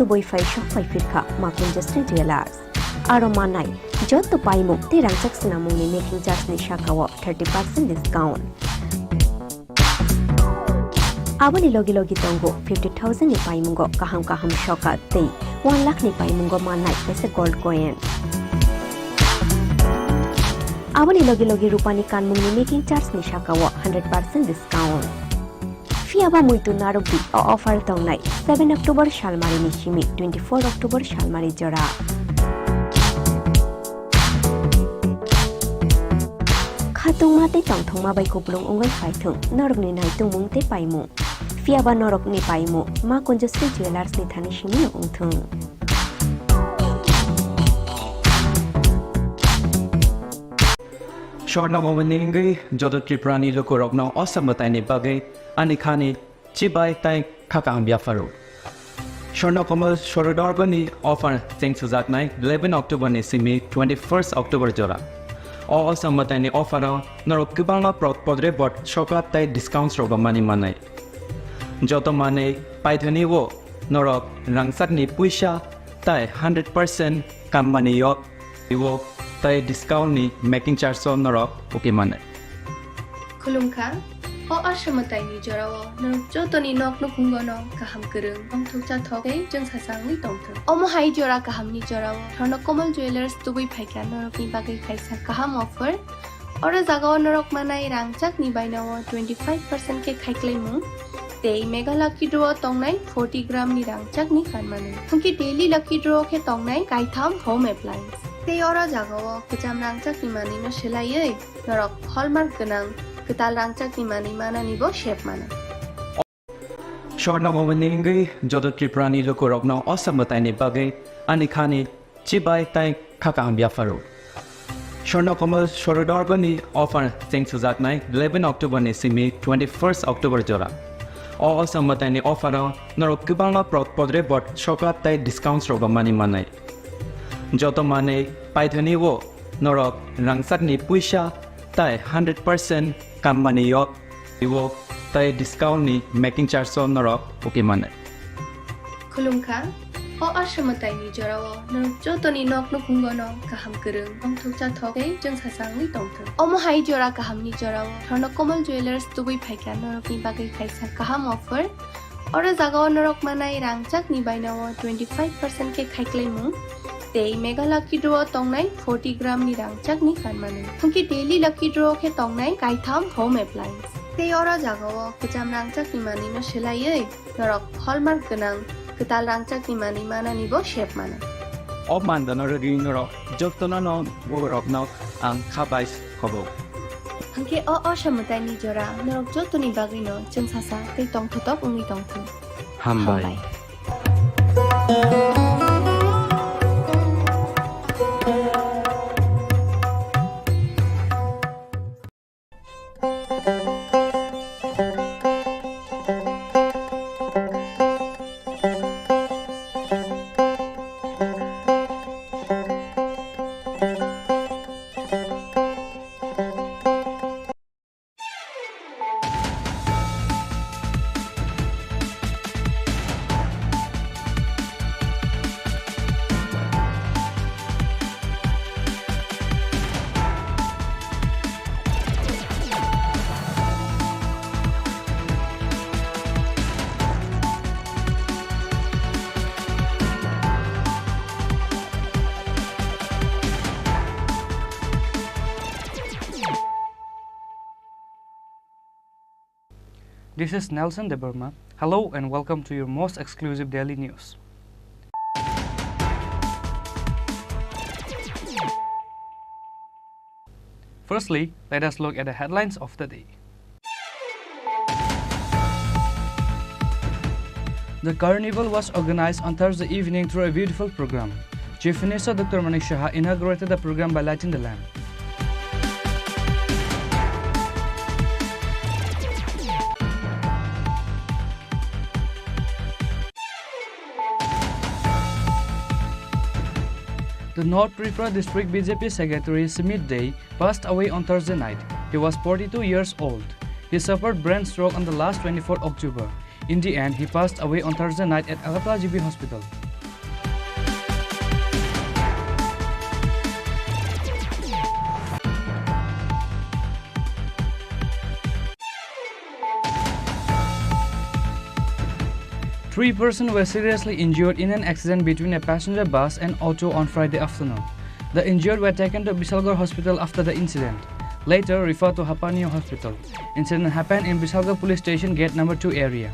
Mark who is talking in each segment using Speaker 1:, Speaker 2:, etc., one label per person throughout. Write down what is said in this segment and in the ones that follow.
Speaker 1: tuboi fai shop fai firkha makun justri jewelers aro manai jotto paimu te rangchak sinamung ni making charge ni shakawo 30% discount aboni logi tongo 50,000 ni paimungo kaham shoka te 1 lakh ni paimungo manai pese gold coin aboni logi rupani kanmung ni making charge ni shakawo 100% discount Fiaba muitu narubi offer tongnai 7 October Shalmari ni shimi 24 October Shalmari jora Khatung mate tongthong ma bai koplong ongai phaithung norok ni nai tungmung te paimu Fiaba norok ni paimu ma konjustri jewelers ni thani shimi ongthung
Speaker 2: Short na momeningi jodo Tripura ni loko rokna osamutai ni bagai ani khani chibai tai khakang biafaru. Short na komal shorodor bani offer thanks to zaknai 11 October ni simi 21st October jora. Osamutai ni offer norok kibanga podre bot shokap tai discounts roga mani manai. Joto mane paithani wo norok rangsak ni puisha tai 100% kam mani yok iwo tai discount ni making charge so norok okay mane
Speaker 3: Khulumkha o ashamatai ni jorao norok joto ni nok no kungono kaham kereng ong thokcha thogai jeng sasang ni tongthong omo hai jora kaham ni jorao thorno komal jewelers tubui phaika norok ni bagai khaisa kaham offer ora jagao norok manai rangchak ni bainawo 25% ke khaiklaimu Day mega lucky draw tongnai 40 gram ni rangchak ni kanmanu hungki daily lucky draw ke tongnai kaitham home appliance Day ora jagao kecham rangchak ni mani no selaiei norok hallmark ganang ketal rangchak ni mani mana nibo shape mana
Speaker 2: Short na momeningi jodo Tripura ni loko rokna osamutai ni bagai ani khani chibai tai khakang biafaru Short na komal shorodor bani offer thanks to zaknai 11 October ni simi 21st October jora Osamutai ni offer norok kibanga podre bot shokap tai discounts roga mani manai Joto mane paithani wo norok rangsak ni puisha tai 100% kam mani yok iwo tai discount ni making charge so norok okay mane
Speaker 3: Khulumkha o ashamatai ni jorao norok joto ni nok no kungono kaham kereng ong thokcha thogai jeng sasang ni tongthong omo hai jora kaham ni jorao thorno komal jewelers tubui phaika norok ni bagai khaisa kaham offer ora jagao norok manai rangchak ni bainawo 25% ke khaiklaimu Day mega lucky draw tongnai 40 gram ni rangchak ni kanmanu hungki daily lucky draw ke tongnai kaitham home appliance Day ora jagao kecham rangchak ni mani no selaiei norok hallmark ganang ketal rangchak ni mani mana nibo shape mana
Speaker 2: Of mandana regi norok joto na no rokna ang khabais khobo
Speaker 3: hungki o shamutai ni jora norok joto ni bagai no jeng sasa tei tongthotok ungi tongthong
Speaker 2: hambai
Speaker 4: This is Nelson De Burma. Hello and welcome to your most exclusive daily news. Firstly, let us look at the headlines of the day. The carnival was organized on Thursday evening through a beautiful program. Chief Minister Dr. Manik Shah inaugurated the program by lighting the lamp. The North Tripura District BJP Secretary Smith Day passed away on Thursday night. He was 42 years old. He suffered brain stroke on the last 24 October. In the end, he passed away on Thursday night at Alapla GB Hospital. 3 persons were seriously injured in an accident between a passenger bus and auto on Friday afternoon. The injured were taken to Bisalgarh Hospital after the incident, later referred to Hapanio Hospital. Incident happened in Bisalgarh Police Station Gate Number 2 area.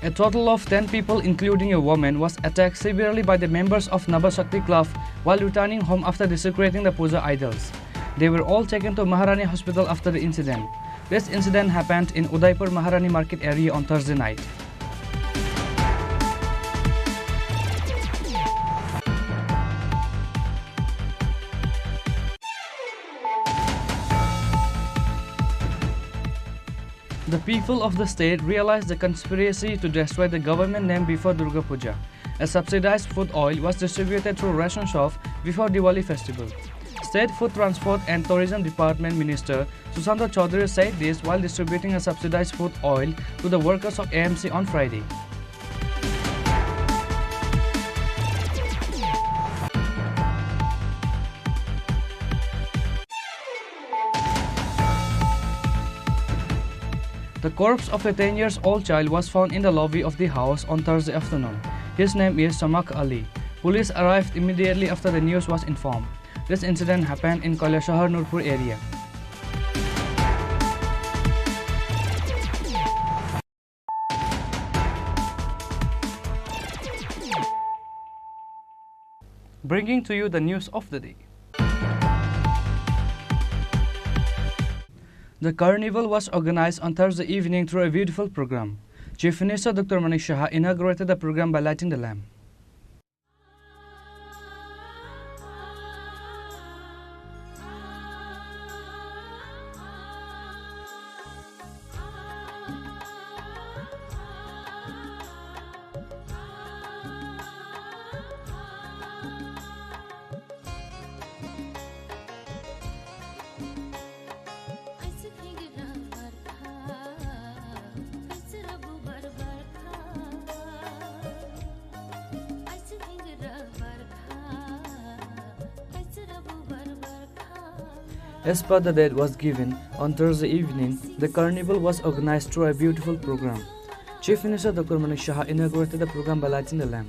Speaker 4: A total of 10 people, including a woman, was attacked severely by the members of Nabashakti Club while returning home after desecrating the puja idols. They were all taken to Maharani Hospital after the incident. This incident happened in Udaipur Maharani Market area on Thursday night. The people of the state realized the conspiracy to destroy the government name before Durga Puja. A subsidized food oil was distributed through ration shop before Diwali festival. State Food Transport and Tourism Department Minister Susanta Chaudhary said this while distributing a subsidized food oil to the workers of AMC on Friday. The corpse of a 10-year-old child was found in the lobby of the house on Thursday afternoon. His name is Samak Ali. Police arrived immediately after the news was informed. This incident happened in Kailashahar Nurpur area. Bringing to you the news of the day. The carnival was organized on Thursday evening through a beautiful program. Chief Minister Dr. Manik Shah inaugurated the program by lighting the lamp. As per the date was given on Thursday evening, the carnival was organized through a beautiful program. Chief Minister Dr. Manik Shah inaugurated the program by lighting the lamp.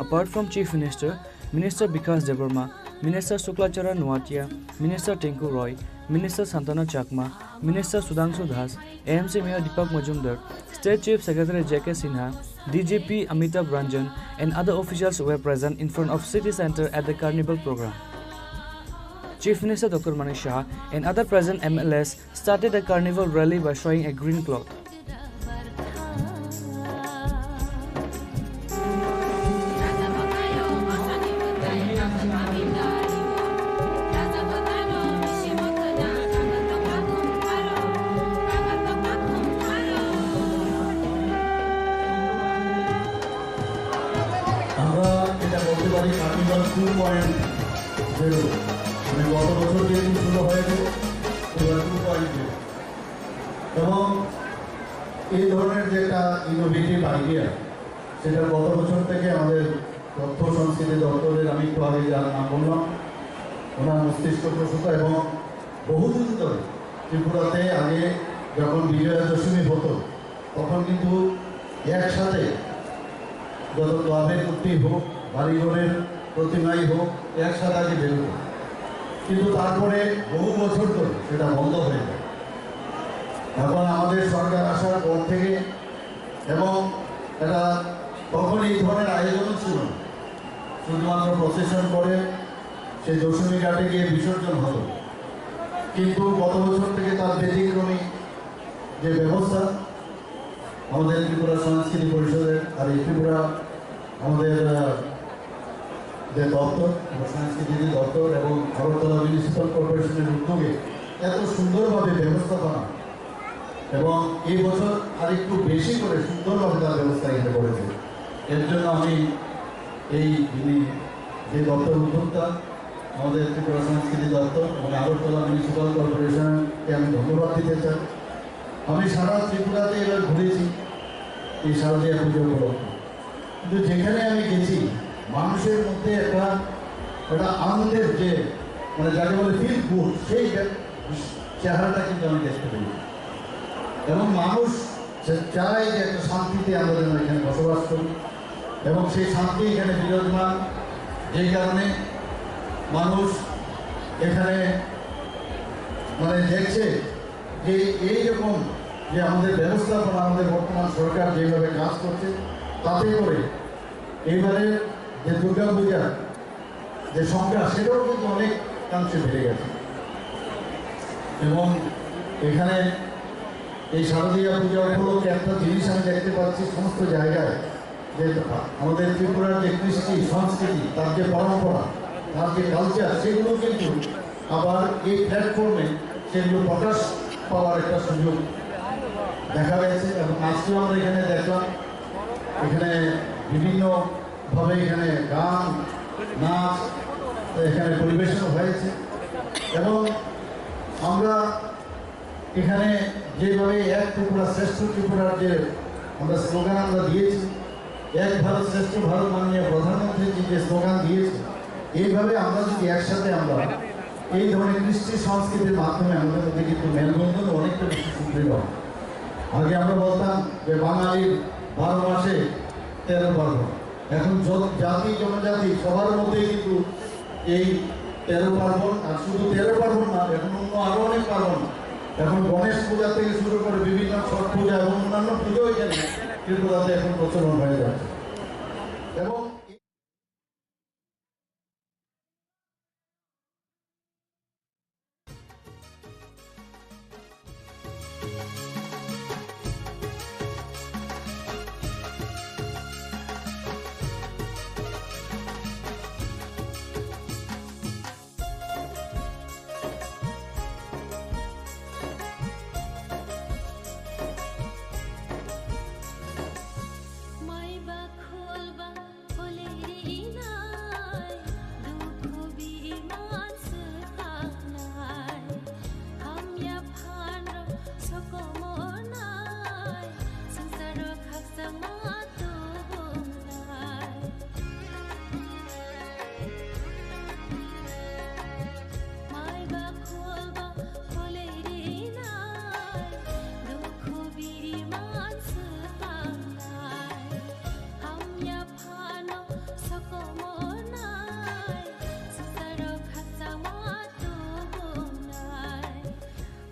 Speaker 4: Apart from Chief Minister, Minister Bikas Debarma, Minister Suklacharan Nuatia, Minister Tinku Roy, Minister Santana Chakma, Minister Sudhanshu Das, AMC Mayor Deepak Majumdar, State Chief Secretary J.K. Sinha, DGP Amitabh Ranjan and other officials were present in front of City Centre at the carnival program. Chief Minister Dr. Manik Shah and other present MLAs started the carnival rally by showing a green cloth.
Speaker 5: এবং এই ধরনের যে একটা innovative idea সেটা গত বছর থেকে আমাদের তথ্য সংস্কৃতি দপ্তরের আমি একটু আগে যার নাম বললাম ওনার মস্তিষ্ক প্রসূত এবং বহুদিন ধরে ত্রিপুরাতে আগে যখন বিজয়া দশমী হতো তখন কিন্তু একসাথে যত ক্লাবের মূর্তি হোক বাড়িঘরের প্রতিমাই হোক একসাথে আগে বেরোতো, কিন্তু তারপরে বহু বছর ধরে সেটা বন্ধ হয়ে যায়। এখন আমাদের সরকার আসার পর থেকে এবং এটা তখন এই ধরনের আয়োজনও ছিল না, শুধুমাত্র প্রসেশন করে সেই দশমী ঘাটে গিয়ে বিসর্জন হতো। কিন্তু গত বছর থেকে তার ব্যতিক্রমী যে ব্যবস্থা আমাদের ত্রিপুরা সংস্কৃতি পরিষদের আর এই ত্রিপুরা আমাদের যে দপ্তর সংস্কৃতি দপ্তর এবং আগরতলা মিউনিসিপ্যাল কর্পোরেশনের উদ্যোগে এত সুন্দরভাবে ব্যবস্থাপনা এবং এই বছর আরেকটু বেশি করে সুন্দরভাবে তার ব্যবস্থা এখানে করেছে। এর জন্য আমি এই যিনি যে দপ্তর উদ্যোক্তা আমাদের ত্রিপুরা সংস্কৃতি দপ্তর এবং আগরতলা মিউনিসিপ্যাল কর্পোরেশনকে আমি ধন্যবাদ দিতে চাই। আমি সারা ত্রিপুরাতে এবার ঘুরেছি এই শারদীয়া পুজো উপলক্ষে, কিন্তু যেখানে আমি গেছি মানুষের মধ্যে একটা আনন্দের যে মানে যাকে বলে ফিল গুড সেই চেহারাটা কিন্তু আমি দেখতে পাই এবং মানুষ চায় যে একটা শান্তিতে আমরা যেন এখানে বসবাস করি এবং সেই শান্তি এখানে বিরাজমান যেই কারণে মানুষ এখানে মানে দেখছে যে এইরকম যে আমাদের ব্যবস্থাপনা আমাদের বর্তমান সরকার যেভাবে কাজ করছে তাতে করে এইবারে যে দুর্গা পূজা যে সংখ্যা সেটাও কিন্তু অনেকাংশে বেড়ে গেছে এবং এখানে এই শারদীয়া পূজা উপলক্ষে একটা জিনিস আমি দেখতে পাচ্ছি সমস্ত জায়গায় যে আমাদের ত্রিপুরার যে কৃষ্টি সংস্কৃতি তার যে পরম্পরা তার যে কালচার সেগুলো কিন্তু আবার এই প্ল্যাটফর্মে সেগুলো প্রকাশ পাওয়ার একটা সুযোগ দেখা গেছে এবং আজকেও আমরা এখানে দেখলাম এখানে বিভিন্নভাবে এখানে গান নাচ এখানে পরিবেশন হয়েছে এবং আমরা এখানে যেভাবে এক ত্রিপুরা শ্রেষ্ঠ ত্রিপুরার যে আমরা স্লোগান আমরা দিয়েছি এক ভারত শ্রেষ্ঠ ভারত মাননীয় প্রধানমন্ত্রী যে স্লোগান দিয়েছে এইভাবে আমরা যদি একসাথে আমরা এই ধরনের কৃষ্টি সংস্কৃতির মাধ্যমে আমাদের মধ্যে কিন্তু মেলবন্ধন অনেকটা বেশি সুদৃঢ় হয় আগে আমরা বলতাম যে বাঙালির 12 মাসে 13 পার্বণ এখন জাতি জনজাতি সবার মধ্যেই কিন্তু এই 13 পার্বণ আর শুধু 13 পার্বণ না এখন অন্য আরো অনেক পার্বণ এখন গণেশ পূজা থেকে শুরু করে বিভিন্ন ছট পূজা এবং অন্যান্য পুজো এখানে ত্রিপুরাতে এখন প্রচলন হয়ে যাচ্ছে এবং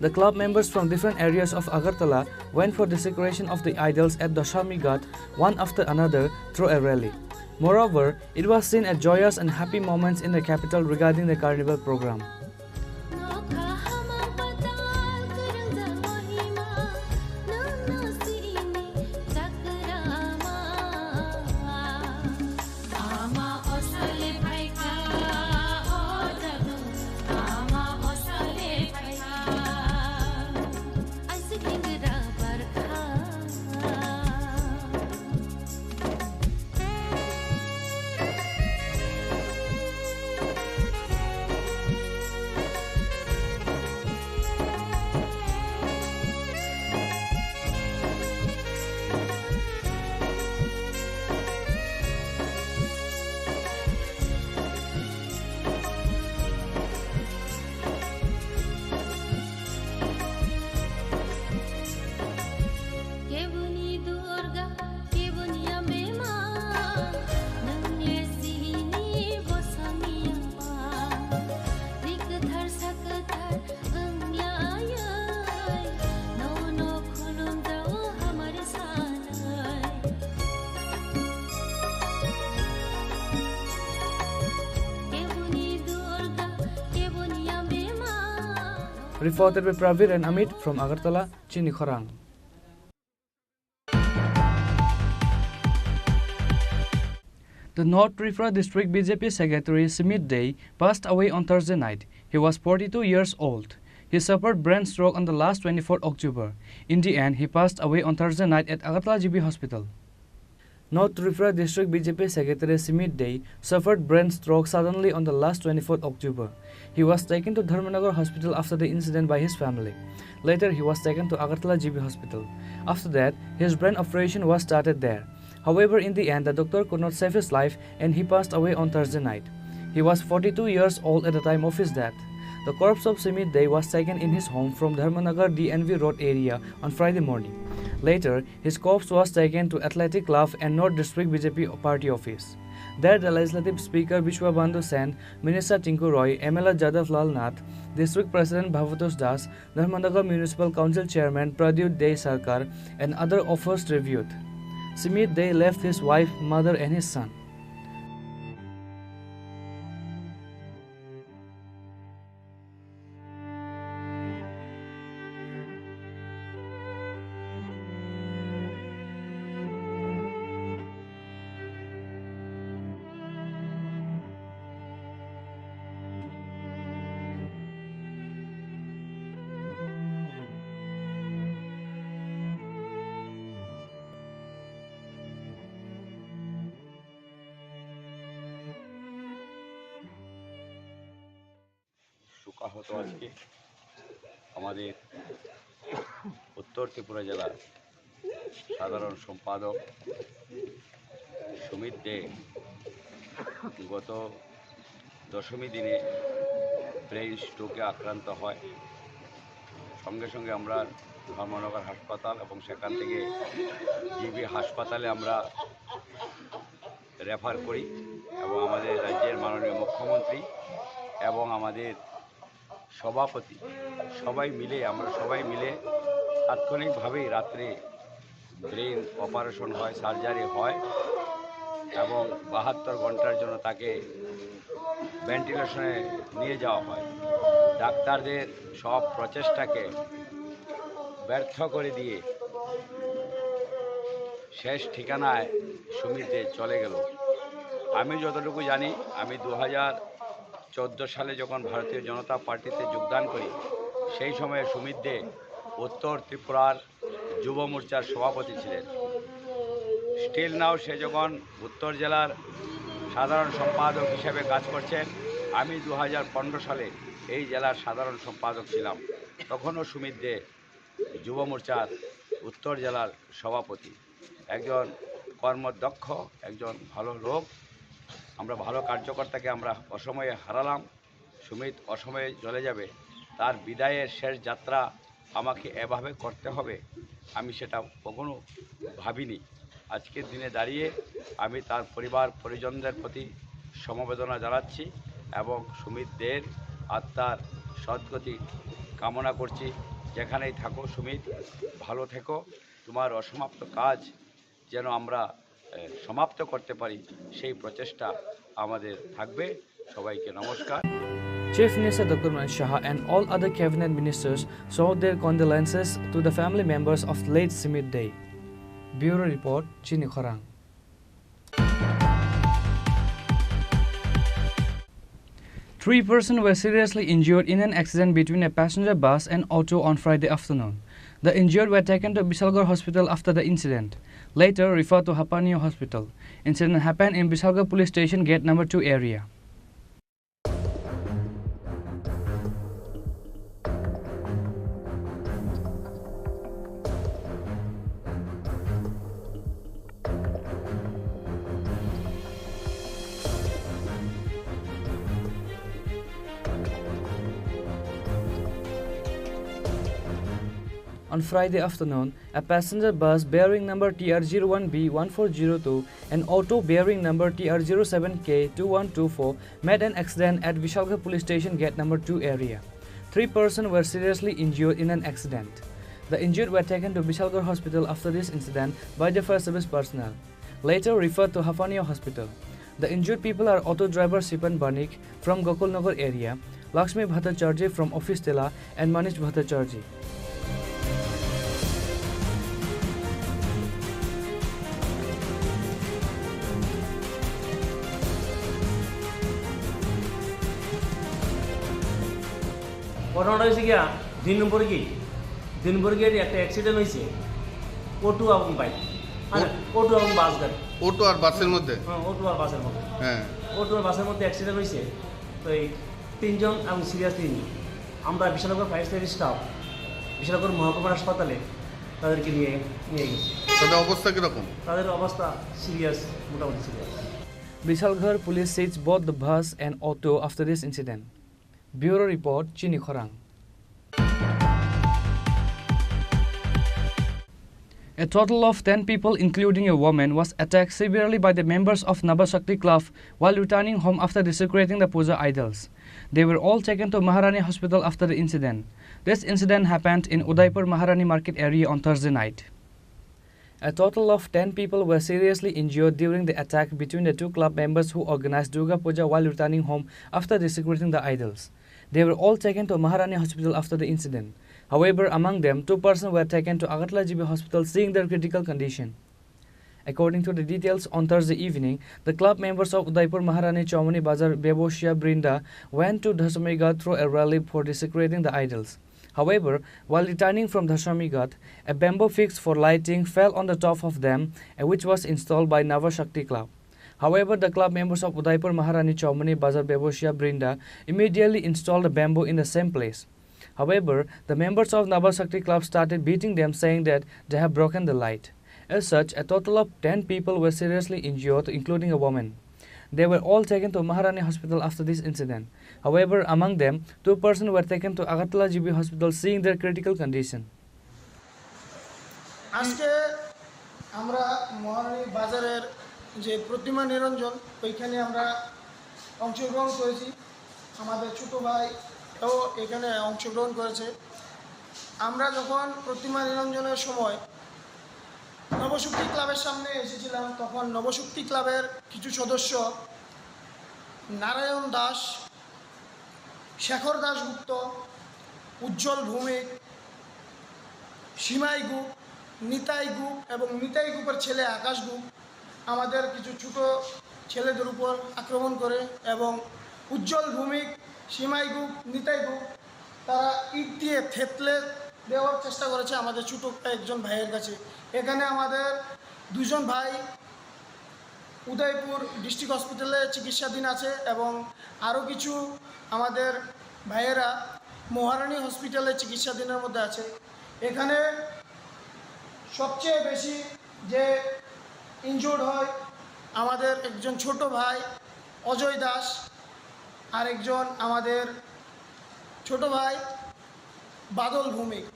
Speaker 4: The club members from different areas of Agartala went for desecration of the idols at Dashami Ghat one after another through a rally. Moreover, it was seen as joyous and happy moments in the capital regarding the carnival program. Reported by Pravir and Amit from Agartala, Chini Khorang. The North Tripura District BJP Secretary Simit Day passed away on Thursday night. He was 42 years old. He suffered brain stroke on the last 24 October. In the end, he passed away on Thursday night at Agartala GB Hospital. North Tripura District BJP Secretary Simit Day suffered brain stroke suddenly on the last 24th October. He was taken to Dharmanagar Hospital after the incident by his family. Later, he was taken to Agartala GB Hospital. After that, his brain operation was started there. However, in the end, the doctor could not save his life and he passed away on Thursday night. He was 42 years old at the time of his death. The corpse of Sumit Dey was taken in his home from Dharmanagar DNV Road area on Friday morning. Later, his corpse was taken to Athletic Club and North District BJP party office. There, the Legislative Speaker Vishwabandhu Sen, Minister Tinku Roy, MLA Jadav Lal Nath, District President Bhavatos Das, Dharmanagar Municipal Council Chairman Pradyut Dey Sarkar, and other offers reviewed. Sumit Dey left his wife, mother, and his son.
Speaker 6: শোকাহত আজকে আমাদের উত্তর ত্রিপুরা জেলার সাধারণ সম্পাদক সুমিত দে গত দশমী দিনে brain স্ট্রোকে আক্রান্ত হয়। সঙ্গে সঙ্গে আমরা ধর্মনগর হাসপাতাল এবং সেখান থেকে জিবি হাসপাতালে আমরা রেফার করি এবং আমাদের রাজ্যের মাননীয় মুখ্যমন্ত্রী এবং আমাদের সভাপতি আমরা সবাই মিলে তাৎক্ষণিকভাবেই রাত্রে ব্রেন অপারেশন হয়, সার্জারি হয় এবং 72 ঘন্টার জন্য তাকে ভেন্টিলেশনে নিয়ে যাওয়া হয়। ডাক্তারদের সব প্রচেষ্টাকে ব্যর্থ করে দিয়ে শেষ ঠিকানায় সুমিত দে চলে গেল। আমি যতটুকু জানি, আমি 2014 সালে যখন ভারতীয় জনতা পার্টিতে যোগদান করি, সেই সময়ে সুমিত দে উত্তর ত্রিপুরার যুব মোর্চার সভাপতি ছিলেন। স্টিল নাও সে যখন উত্তর জেলার সাধারণ সম্পাদক হিসেবে কাজ করছেন, আমি 2015 সালে এই জেলার সাধারণ সম্পাদক ছিলাম। তখনও সুমিত দে যুব মোর্চার উত্তর জেলার সভাপতি। একজন কর্মদক্ষ, একজন ভালো লোক। আমরা ভালো কার্যকর্তাকে আমরা অসময়ে হারালাম। সুমিত অসময়ে চলে যাবে, তার বিদায়ের শেষ যাত্রা আমাকে এভাবে করতে হবে, আমি সেটা কখনো ভাবিনি। আজকের দিনে দাঁড়িয়ে আমি তার পরিবার পরিজনদের প্রতি সমবেদনা জানাচ্ছি এবং সুমিত দের আত্মার সদ্গতি কামনা করছি। যেখানেই থাকো সুমিত, ভালো থেকো, তোমার অসমাপ্ত কাজ যেন আমরা সমাপ্ত করতে পারি সেই প্রচেষ্টা আমাদের থাকবে। সবাইকে নমস্কার।
Speaker 4: Chief Minister Dr. Manish Shah and all other cabinet ministers showed their condolences to the family members of late Sumit Dey. Bureau Report, Chini Khorang. Three persons were seriously injured in an accident between a passenger bus and auto on Friday afternoon. The injured were taken to Bisalgarh Hospital after the incident, later referred to Hapanio Hospital. Incident happened in Bisalgarh Police Station Gate Number 2 area. On Friday afternoon, a passenger bus bearing number TR01B1402 and auto bearing number TR07K2124 met an accident at Vishalgarh Police Station Gate Number 2 area. Three persons were seriously injured in an accident. The injured were taken to Vishalgarh Hospital after this incident by the fire service personnel, later referred to Hapanio Hospital. The injured people are auto driver Sipan Banik from Gokulnagar area, Lakshmi Bhattacharjee from Office Tela and Manish Bhattacharjee.
Speaker 7: ঘটনাটা হয়েছে গিয়া 2 নম্বর gate একটা accident হয়েছে auto এবং bike, auto এবং বাস গাড়ি,
Speaker 8: auto আর বাসের মধ্যে,
Speaker 7: হ্যাঁ অটো আর বাসের মধ্যে,
Speaker 8: হ্যাঁ
Speaker 7: অটো আর বাসের মধ্যে অ্যাক্সিডেন্ট হয়েছে। তো এই 3 জন এবং সিরিয়াস 3। আমরা Bishalgarh fire service staff Bishalgarh মহকুমা হাসপাতালে তাদেরকে নিয়ে গেছি।
Speaker 8: তাদের অবস্থা কিরকম?
Speaker 7: তাদের অবস্থা সিরিয়াস, মোটামুটি serious.
Speaker 4: Bisalghar police seized both the bus and auto after this incident. Bureau report, Chini Khorang. A total of 10 people, including a woman, was attacked severely by the members of Nabashakti Club while returning home after desecrating the puja idols. They were all taken to Maharani Hospital after the incident. This incident happened in Udaipur Maharani Market area on Thursday night. A total of 10 people were seriously injured during the attack between the two club members who organized Durga Puja while returning home after desecrating the idols. They were all taken to Maharani Hospital after the incident. However, among them, 2 persons were taken to Agartala GB Hospital seeing their critical condition. According to the details, on Thursday evening, the club members of Udaipur Maharani Chaumani Bazar Beboshia Brinda went to Dhasamigat through a rally for desecrating the idols. However, while returning from Dhasamigat, a bamboo fixed for lighting fell on the top of them, which was installed by Navashakti Club. However, the club members of Udaipur Maharani Chaumani Bazar Beboshia Brinda immediately installed a bamboo in the same place. However, the members of Navashakti Club started beating them, saying that they have broken the light. As such, a total of 10 people were seriously injured, including a woman. They were all taken to Maharani Hospital after this incident. However, among them, 2 persons were taken to Agartala GB Hospital seeing their critical condition.
Speaker 9: আজকে আমরা মহারানী বাজারের যে প্রতিমা নিরঞ্জন ওইখানে আমরা অংশগ্রহণ করেছি। আমাদের ছোট ভাইও এখানে অংশগ্রহণ করেছে। আমরা যখন প্রতিমা নিরঞ্জনের সময় নবশক্তি ক্লাবের সামনে এসেছিলাম, তখন নবশক্তি ক্লাবের কিছু সদস্য নারায়ণ দাস, শেখর দাশগুপ্ত, উজ্জ্বল ভৌমিক, সীমাই গুপ, নিতাই গুপ এবং নিতাই গুপের ছেলে আকাশ গুপ আমাদের কিছু ছোট ছেলেদের উপর আক্রমণ করে এবং উজ্জ্বল ভৌমিক, সীমাই গুপ, নিতাই গুপ তারা ইট দিয়ে থেতলে দেওয়ার চেষ্টা করেছে আমাদের ছোট একজন ভাইয়ের কাছে। এখানে আমাদের 2 জন ভাই উদয়পুর ডিস্ট্রিক্ট হসপিটালে চিকিৎসাধীন আছে এবং আরও কিছু আমাদের ভাইয়েরা মহারানী হসপিটালে চিকিৎসাধীনের মধ্যে আছে। এখানে সবচেয়ে বেশি যে ইনজুর্ড হয় আমাদের একজন ছোট ভাই অজয় দাস, আরেকজন আমাদের ছোট ভাই বাদল ভৌমিক।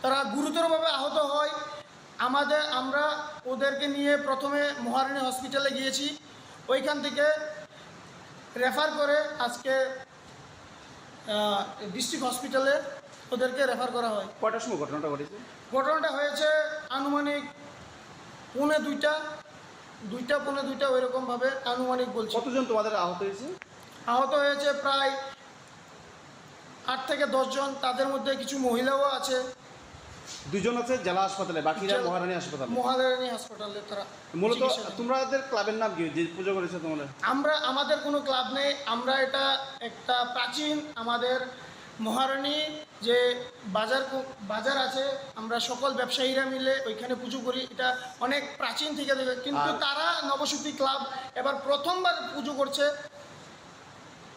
Speaker 9: তারা গুরুতরভাবে আহত হয়। আমরা ওদেরকে নিয়ে প্রথমে মহারানী হসপিটালে গিয়েছি, ওইখান থেকে রেফার করে আজকে ডিস্ট্রিক্ট হসপিটালে ওদেরকে রেফার করা হয়।
Speaker 10: কটার সময় ঘটনাটা ঘটেছে?
Speaker 9: ঘটনাটা হয়েছে আনুমানিক 1:45 ওইরকমভাবে আনুমানিক বলছি।
Speaker 10: কতজন তোমাদের আহত হয়েছে?
Speaker 9: আহত হয়েছে প্রায় 8 থেকে 10 জন। তাদের মধ্যে কিছু মহিলাও আছে।
Speaker 10: 2 জন আছে জেলা হাসপাতালে, বাকিরা মহারানী হাসপাতালে।
Speaker 9: মহারানী হাসপাতালে তারা
Speaker 10: মূলত তোমাদের ক্লাবের নাম কি যে পুজো করেছে তোমরা?
Speaker 9: আমাদের কোনো ক্লাব নেই। আমরা এটা একটা প্রাচীন আমাদের মহারানী যে বাজার আছে, আমরা সকল ব্যবসায়ীরা মিলে ওইখানে পুজো করি। এটা অনেক প্রাচীন থেকে কিন্তু তারা নবশক্তি ক্লাব এবার প্রথমবার পুজো করছে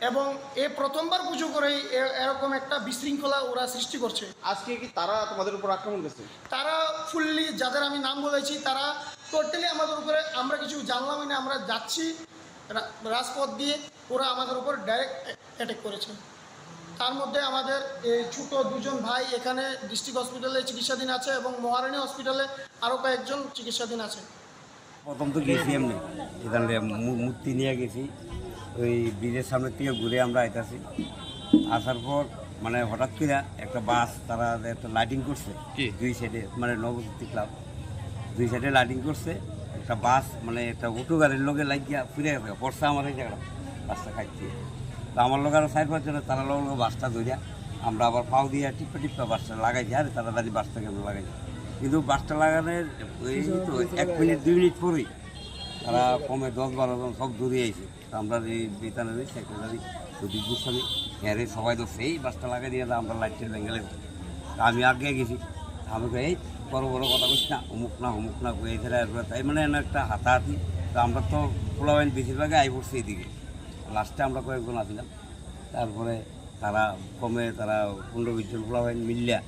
Speaker 9: এবং এই প্রথমবার পুজো করেই এরকম একটা বিশৃঙ্খলা ওরা সৃষ্টি করছে।
Speaker 10: আজকে কি তারা তোমাদের উপর আক্রমণ করছে?
Speaker 9: তারা ফুললি যাদের আমি নাম বলেছি তারা টোটালি আমাদের উপরে, আমরা কিছু জানলামই না, আমরা যাচ্ছি রাজপথ দিয়ে, ওরা আমাদের উপর ডাইরেক্ট অ্যাটাক করেছে। তার মধ্যে আমাদের এই ছোট 2 জন ভাই এখানে ডিস্ট্রিক্ট হসপিটালে চিকিৎসাধীন আছে এবং মহারানী হসপিটালে আরও কয়েকজন চিকিৎসাধীন আছে।
Speaker 11: প্রথম তো গেছি এমনি এখানে মূর্তি নিয়ে গেছি, ওই ব্রিজের সামনে থেকে ঘুরে আমরা আইতাছি। আসার পর মানে হঠাৎ করে একটা বাস তারা একটা লাইটিং করছে 2 সাইডে, মানে নবশক্তি ক্লাব 2 সাইডে লাইটিং করছে। একটা বাস মানে একটা অটো গাড়ির লোকে লাগিয়া ফিরে গেছে, বর্ষা আমার এই জায়গাটা বাসটা খাইছে। তো আমার লোক আরও 4-5 জন, তারা লোক বাসটা ধরিয়া আমরা আবার পাও দিয়ে টিপা বাসটা লাগাইছি, আর তাড়াতাড়ি বাসটাকে লাগাইছি। কিন্তু বাসটা লাগানোর ওই তো 1 মিনিট 2 মিনিট পরেই তারা কমে 10-12 জন সব দৌড়ে আইছে। আমরা এই বেতানারি সেক্রেটারি প্রদীপ গোস্বামী হ্যাঁ সবাই তো সেই বাসটা লাগাই দিয়ে আমরা লাইটের বেঙ্গলে। আমি আগে গেছি, আমাকে এই বড় কথা বলছি না অমুক না এছাড়া তাই মানে একটা হাতাহাতি। তো আমরা তো পোলাবাইন বেশিরভাগে আই পড়ছি এইদিকে, লাস্টে আমরা কয়েকজন আসলাম। তারপরে তারা কমে তারা 15-20 জন পোলাবাইন মিললিয়া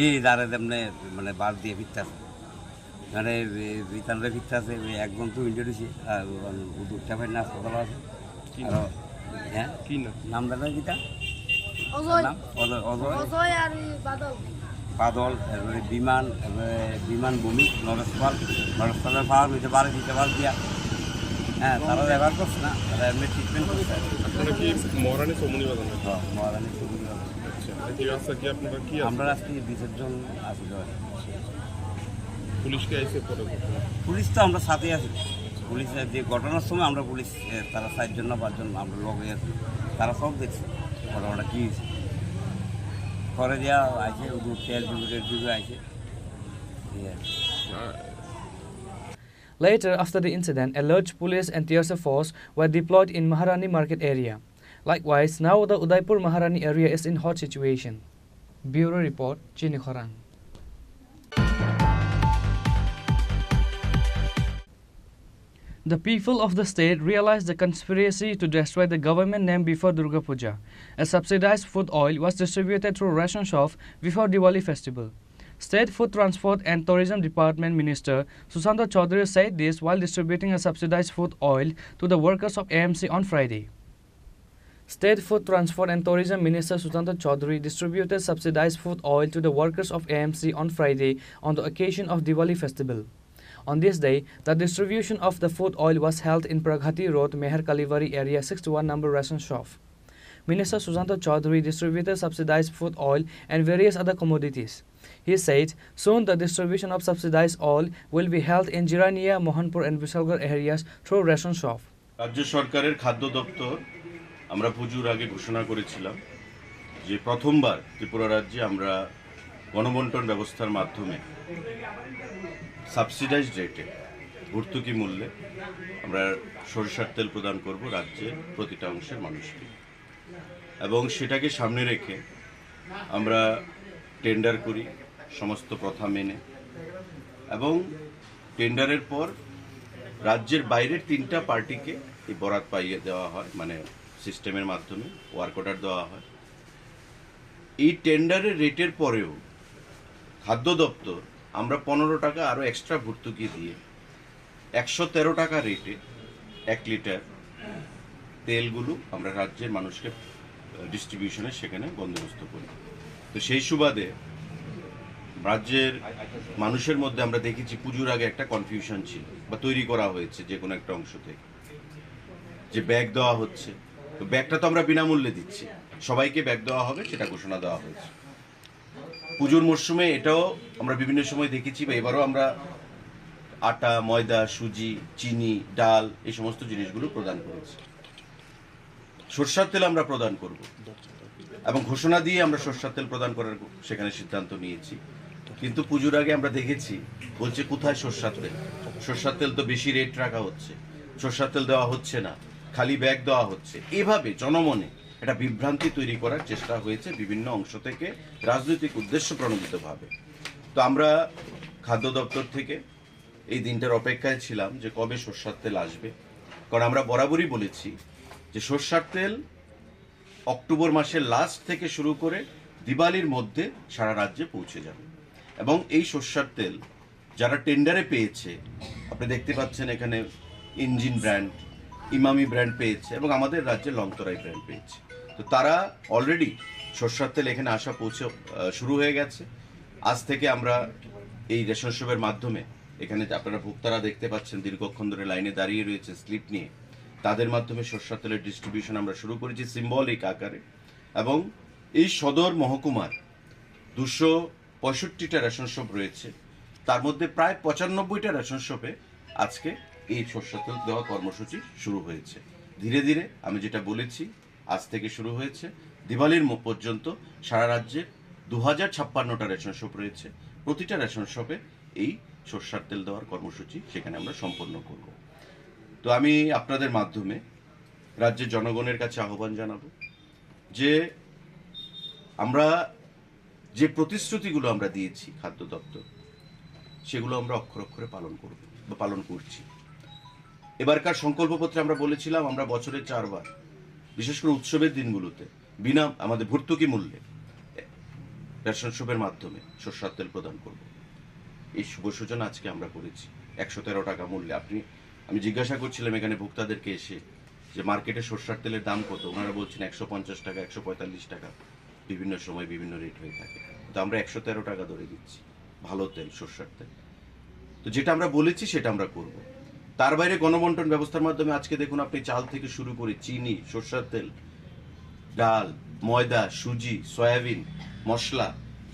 Speaker 11: এই দাঁড়ে তেমনি মানে বাস দিয়ে ফিরতে আসে। মানে বিতানরে ভিতরে আছে একদম তো ইন্ডিয়া দিছে আর উদুরটা ভাই না হাসপাতাল আছে আর হ্যাঁ কি নাম দাদা কিটা নাম অজয় আর বাদল এবারে বিমান ভূমি নরেশপালের পাওয়ার হইতে পারে দিতে পার দিয়া হ্যাঁ তারা ব্যবহার করছে না তারা এমনি ট্রিটমেন্ট করছে
Speaker 8: মহারানী চৌমনি বাজার
Speaker 11: মহারানী ছবি আমরা আজকে 20 জন আসি
Speaker 8: পুলিশকে আইসে
Speaker 11: পুলিশ তো আমরা সাথে আছি পুলিশের যে ঘটনার সময় আমরা পুলিশ তারা 4 জন না 5 জন আমরা লগে আছি তারা সব দেখছে ঘটনাটা কী হয়েছে করে দেওয়া আছে তেল যুগে আছে
Speaker 4: Later, after the incident, a large police and TSF force were deployed in Maharani market area. Likewise, now the Udaipur Maharani area is in hot situation. Bureau Report, Chini Khorang. The people of the state realized the conspiracy to destroy the government name before Durga Puja. A subsidized food oil was distributed through ration shop before Diwali festival. State Food Transport and Tourism Department Minister Sushanta Chaudhary said this while distributing a subsidized food oil to the workers of AMC on Friday. State Food Transport and Tourism Minister Sushanta Chaudhary distributed subsidized food oil to the workers of AMC on Friday on the occasion of Diwali festival. On this day, the distribution of the food oil was held in Praghati Road, Meher Kalivari area 61 number ration shop. Minister Sushanta Chaudhary distributed subsidized food oil and various other commodities. He said, soon the distribution of subsidized oil will be held in Jirania, Mohanpur and Vishalgarh areas through ration shop.
Speaker 12: রাজ্য সরকারের খাদ্য দপ্তর আমরা পুজোর আগে ঘোষণা করেছিলাম যে প্রথমবার ত্রিপুরা রাজ্যে আমরা গণবন্টন ব্যবস্থার মাধ্যমে সাবসিডাইজড রেটে ভর্তুকি মূল্যে আমরা সরিষার তেল প্রদান করব রাজ্যের প্রতিটা অংশের মানুষকে এবং সেটাকে সামনে রেখে আমরা টেন্ডার করি সমস্ত প্রথা মেনে এবং টেন্ডারের পর রাজ্যের বাইরের 3টা পার্টিকে এই বরাত পাইয়ে দেওয়া হয় মানে সিস্টেমের মাধ্যমে ওয়ার্ক অর্ডার দেওয়া হয় এই টেন্ডারের রেটের পরেও খাদ্য দপ্তর আমরা 15 টাকা আরও এক্সট্রা ভর্তুকি দিয়ে 113 টাকা রেটে 1 লিটার তেলগুলো আমরা রাজ্যের মানুষকে ডিস্ট্রিবিউশনে সেখানে বন্দোবস্ত করি তো সেই সুবাদে রাজ্যের মানুষের মধ্যে আমরা দেখেছি পুজোর আগে একটা কনফিউশন ছিল বা তৈরি করা হয়েছে যে কোনো একটা অংশ থেকে যে ব্যাগ দেওয়া হচ্ছে তো ব্যাগটা তো আমরা বিনামূল্যে দিচ্ছি সবাইকে ব্যাগ দেওয়া হবে সেটা ঘোষণা দেওয়া হয়েছে পুজোর মরশুমে এটাও আমরা বিভিন্ন সময় দেখেছি বা এবারও আমরা আটা ময়দা সুজি চিনি ডাল এই সমস্ত জিনিসগুলো প্রদান করেছি সরষের তেল আমরা প্রদান করব এবং ঘোষণা দিয়ে আমরা সরষের তেল প্রদান করার সেখানে সিদ্ধান্ত নিয়েছি কিন্তু পুজোর আগে আমরা দেখেছি বলছে কোথায় সরষের তেল তো বেশি রেট রাখা হচ্ছে সরষের তেল দেওয়া হচ্ছে না খালি ব্যাগ দেওয়া হচ্ছে এভাবে জনমনে একটা বিভ্রান্তি তৈরি করার চেষ্টা হয়েছে বিভিন্ন অংশ থেকে রাজনৈতিক উদ্দেশ্য প্রণোদিতভাবে তো আমরা খাদ্য দপ্তর থেকে এই দিনটার অপেক্ষায় ছিলাম যে কবে সরষের তেল আসবে কারণ আমরা বরাবরই বলেছি যে সরষের তেল অক্টোবর মাসের লাস্ট থেকে শুরু করে দিওয়ালির মধ্যে সারা রাজ্যে পৌঁছে যাবে এবং এই সরষের তেল যারা টেন্ডারে পেয়েছে আপনি দেখতে পাচ্ছেন এখানে ইঞ্জিন ব্র্যান্ড ইমামি ব্র্যান্ড পেয়েছে এবং আমাদের রাজ্যে লংতরাই ব্র্যান্ড পেয়েছে তো তারা অলরেডি সরষের তেল এখানে আসা শুরু হয়ে গেছে আজ থেকে আমরা এই রেশন শপের মাধ্যমে এখানে আপনারা ভোক্তারা দেখতে পাচ্ছেন দীর্ঘক্ষণ ধরে লাইনে দাঁড়িয়ে রয়েছে স্লিপ নিয়ে তাদের মাধ্যমে সরষের তেলের ডিস্ট্রিবিউশন আমরা শুরু করেছি সিম্বলিক আকারে এবং এই সদর মহকুমার 265টা রেশন শপ রয়েছে তার মধ্যে প্রায় 95টা রেশন শপে আজকে এই সরষের তেল দেওয়া কর্মসূচি শুরু হয়েছে ধীরে ধীরে আমি যেটা বলেছি আজ থেকে শুরু হয়েছে দিওয়ালির পর্যন্ত সারা রাজ্যে 2056টা রেশন শপ রয়েছে প্রতিটা রেশন শপে এই সরষের তেল দেওয়ার কর্মসূচি সেখানে আমরা সম্পন্ন করব তো আমি আপনাদের মাধ্যমে রাজ্যের জনগণের কাছে আহ্বান জানাবো যে আমরা যে প্রতিশ্রুতিগুলো আমরা দিয়েছি খাদ্য দপ্তর সেগুলো আমরা অক্ষর অক্ষরে পালন করব বা পালন করছি এবারকার সংকল্পপত্রে আমরা বলেছিলাম আমরা বছরে 4 বার বিশেষ করে উৎসবের দিনগুলোতে বিনা আমাদের ভর্তুকি মূল্যে রেশন শপের মাধ্যমে সরষের তেল প্রদান করব এই শুভ সূচনা আজকে আমরা করেছি 113 টাকা মূল্যে। আমি জিজ্ঞাসা করছিলাম এখানে ভোক্তাদেরকে এসে যে মার্কেটে সরষের তেলের দাম কত, ওনারা বলছেন 150 টাকা, 145 টাকা, বিভিন্ন সময় বিভিন্ন রেট হয়ে থাকে। তো আমরা 113 টাকা ধরে দিচ্ছি ভালো তেল, সরষের তেল। তো যেটা আমরা বলেছি সেটা আমরা করব। তার বাইরে গণবন্টন ব্যবস্থার মাধ্যমে আজকে দেখুন আপনি চাল থেকে শুরু করে চিনি, সরষের তেল, ডাল, ময়দা, সুজি, সয়াবিন, মশলা,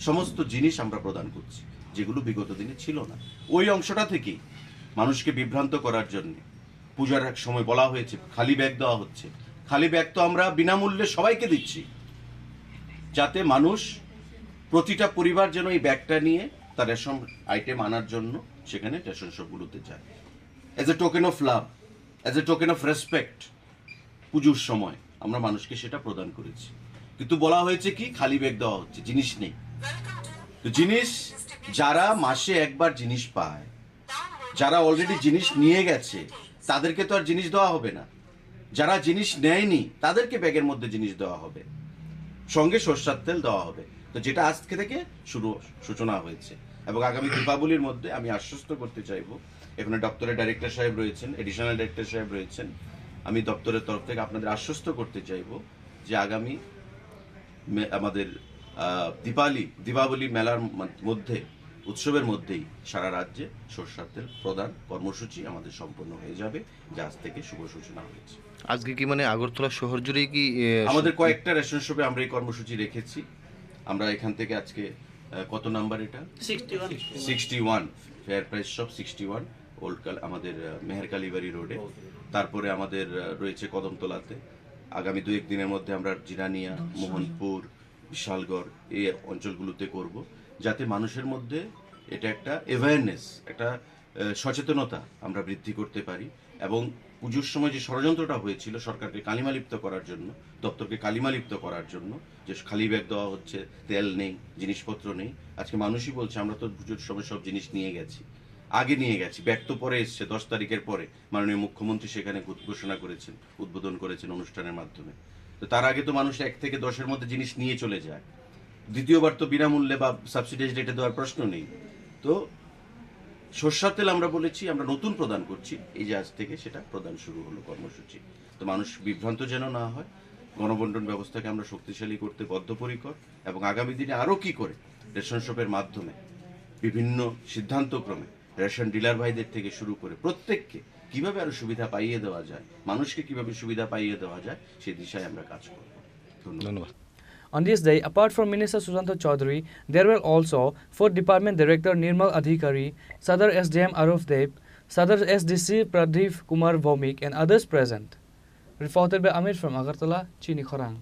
Speaker 12: সমস্ত জিনিস আমরা প্রদান করছি, যেগুলো বিগত দিনে ছিল না। ওই অংশটা থেকেই মানুষকে বিভ্রান্ত করার জন্য পূজার এক সময় বলা হয়েছে খালি ব্যাগ দেওয়া হচ্ছে। খালি ব্যাগ তো আমরা বিনামূল্যে সবাইকে দিচ্ছি, যাতে মানুষ প্রতিটা পরিবার যেন এই ব্যাগটা নিয়ে তার রেশন আইটেম আনার জন্য সেখানে রেশন শপগুলোতে যায়। As a token of love, as a token of respect, পুজোর সময় আমরা মানুষকে সেটা প্রদান করেছি। কিন্তু বলা হয়েছে কি খালি ব্যাগ দেওয়া হচ্ছে, জিনিস নেই। তো জিনিস যারা মাসে একবার জিনিস পায়, যারা অলরেডি জিনিস নিয়ে গেছে, তাদেরকে তো আর জিনিস দেওয়া হবে না। যারা জিনিস নেয়নি তাদেরকে ব্যাগের মধ্যে জিনিস দেওয়া হবে, সঙ্গে সরষের তেল দেওয়া হবে। তো যেটা আজকে থেকে সূচনা হয়েছে এবং আগামী দীপাবলির মধ্যে আমি আশ্বস্ত করতে চাইবো, এখানে দপ্তরের ডাইরেক্টর সাহেব রয়েছেন, এডিশনাল ডাইরেক্টর সাহেব রয়েছেন, আমি দপ্তরের তরফ থেকে আপনাদের আশ্বস্ত করতে চাইবো যে আগামী আমাদের দীপাবলি মেলার মধ্যে, উৎসবের মধ্যেই সারা রাজ্যে সরষের তেল প্রদান কর্মসূচি আমাদের সম্পন্ন হয়ে যাবে, যা আজ থেকে শুভ সূচনা হয়েছে।
Speaker 10: আজকে কি মানে আগরতলা শহর জুড়েই কি
Speaker 12: আমাদের কয়েকটা রেশন শপে আমরা এই কর্মসূচি রেখেছি। আমরা এখান থেকে আজকে কত নাম্বার এটা 61 ফেয়ার প্রাইস শপ 61 আমাদের মেহের কালীবাড়ি রোডে, তারপরে আমাদের রয়েছে কদমতলাতে। আগামী 2-1 দিনের মধ্যে আমরা জিরানিয়া, মোহনপুর, বিশালগড় এই অঞ্চলগুলোতে করব, যাতে মানুষের মধ্যে এটা একটা অ্যাওয়ারনেস, একটা সচেতনতা আমরা বৃদ্ধি করতে পারি। এবং পুজোর সময় যে ষড়যন্ত্রটা হয়েছিল সরকারকে কালিমালিপ্ত করার জন্য, দপ্তরকে কালিমালিপ্ত করার জন্য, যে খালি ব্যাগ দেওয়া হচ্ছে, তেল নেই, জিনিসপত্র নেই, আজকে মানুষই বলছে আমরা তো পুজোর সময় সব জিনিস নিয়ে গেছি, আগে নিয়ে গেছি, ব্যাগ তো পরে এসছে, 10 তারিখের পরে মাননীয় মুখ্যমন্ত্রী সেখানে ঘোষণা করেছেন, উদ্বোধন করেছেন অনুষ্ঠানের মাধ্যমে। তো তার আগে তো মানুষ 1 থেকে 10-এর মধ্যে জিনিস নিয়ে চলে যায়, দ্বিতীয়বার তো বিনামূল্যে বা সাবসিডাইজ রেটে দেওয়ার প্রশ্ন নেই। তো সরষের তেল আমরা বলেছি আমরা নতুন প্রদান করছি, এই যে আজ থেকে সেটা প্রদান শুরু হলো কর্মসূচি। তো মানুষ বিভ্রান্ত যেন না হয়, গণবন্টন ব্যবস্থাকে আমরা শক্তিশালী করতে বদ্ধপরিকর এবং আগামী দিনে আরও কি করে রেশন শপের মাধ্যমে বিভিন্ন সিদ্ধান্তক্রমে রেশন ডিলার ভাইদের থেকে শুরু করে প্রত্যেককে কিভাবে আরো সুবিধা পাইয়ে দেওয়া যায়, মানুষকে কিভাবে সুবিধা পাইয়ে দেওয়া যায়, সেই দিশায় আমরা কাজ করব। ধন্যবাদ।
Speaker 4: On this day, apart from Minister Susanto Chaudhary, there were also Food Department Director Nirmal Adhikari, Sadar SDM Aruf Dev, Sadar SDC Pradeep Kumar Vomik and others present. Reported by Amir from Agartala, Chini Khorang.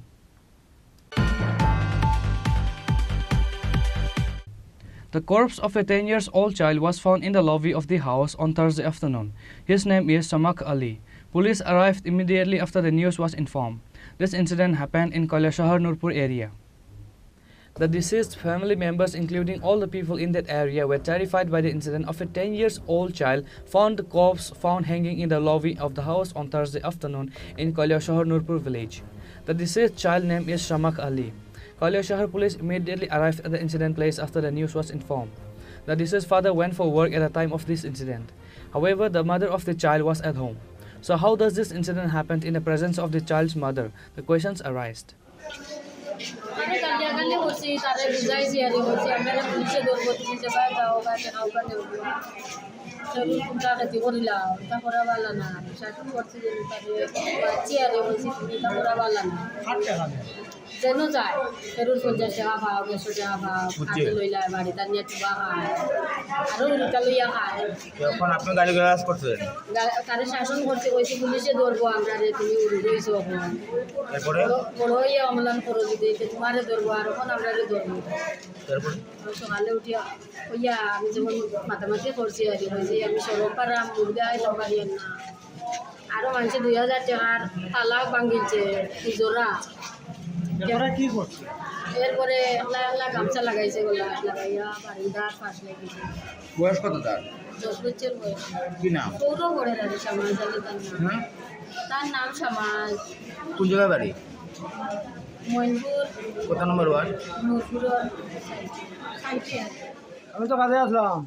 Speaker 4: The corpse of a 10-year-old child was found in the lobby of the house on Thursday afternoon. His name is Samak Ali. Police arrived immediately after the news was informed. This incident happened in Kailashahar Nurpur area. The deceased family members, including all the people in that area, were terrified by the incident of a 10-year-old child found the corpse found hanging in the lobby of the house on Thursday afternoon in Kailashahar Nurpur village. The deceased child name is Samak Ali. Kailashahar police immediately arrived at the incident place after the news was informed. The deceased father went for work at the time of this incident. However, the mother of the child was at home. So how does this incident happen in the presence of the child's mother? The questions arise.
Speaker 13: যেন যায় ফেরুর 50 টাকা ভাও 100 টাকা ভাও হাতে লইলা বাড়ি তার নিয়ে চুবা খায় আরো উল্টা লইয়া খায়।
Speaker 10: এখন আপনি গাড়ি গ্যাস করছেন,
Speaker 13: তারে শাসন করতে কইছে পুলিশে ধরবো আমরা রে, তুমি উড়ে রইছো এখন
Speaker 10: তারপরে
Speaker 13: বড় হইয়া অমলান করো যদি তোমারে ধরবো আর এখন আমরা রে ধরবো।
Speaker 10: তারপরে
Speaker 13: সকালে উঠিয়া কইয়া আমি যখন মাতামাতি করছি আর হয়েছে আমি সড়ক পাড়া মুরগা আইলাম বাড়ি না, আরো মানুষে 2000 টাকার তালাক ভাঙিছে জোড়া।
Speaker 10: কি করছে?
Speaker 13: এরপরে একলা একলা গামছা লাগাইছে, গলা লাগাইয়া বাড়িদার পাশ লেগেছে।
Speaker 10: বয়স কত তার?
Speaker 13: 10 বছর বয়স।
Speaker 10: কি নাম?
Speaker 13: সৌর করে রাখি সমাজ জানি তার নাম। তার নাম সমাজ।
Speaker 10: কোন জায়গায় বাড়ি?
Speaker 13: মইনপুর।
Speaker 10: কত নম্বর ওয়ার্ড?
Speaker 13: নূরপুর।
Speaker 10: আমি তো কাজে আসলাম।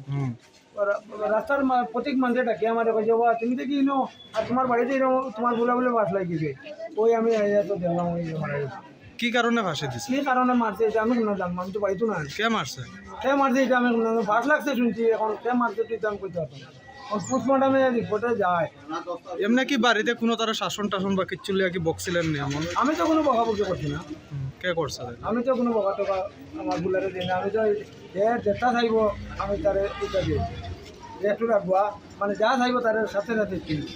Speaker 9: রাস্তার প্রত্যেক মানতে ডাকে আমার তুমি দেখি নো আর তোমার বাড়িতে তোমার বলে বলে বাস লাগিয়েছে ওই আমি তো দেখলাম ওই মারা গেছে।
Speaker 8: কি কারণে ভাসে দিছে?
Speaker 9: কি কারণে মারছে এটা আমি কোনো জানবো, আমি তো বাড়িতে না।
Speaker 8: কে মারছে?
Speaker 9: কে মারছে এটা আমি বাস লাগছে শুনছি, এখন কে মারছে তো আমি করতে পারতাম না। পোস্টমর্টমে রিপোর্টে যায়।
Speaker 8: এমনি কি বাড়িতে কোনো তারা শাসন টাসন বা কিচ্ছু লিয়া কি বকছিলেন না এমন?
Speaker 9: আমি তো কোনো বকাবকি করছি না।
Speaker 8: কে করছে?
Speaker 9: আমি তো কোনো বকা টকা আমার বুলারে দিই না। আমি তো যেটা চাইব আমি তার এটা দিই, একটু রাখবো, মানে যা চাইব তার সাথে সাথে কিনি।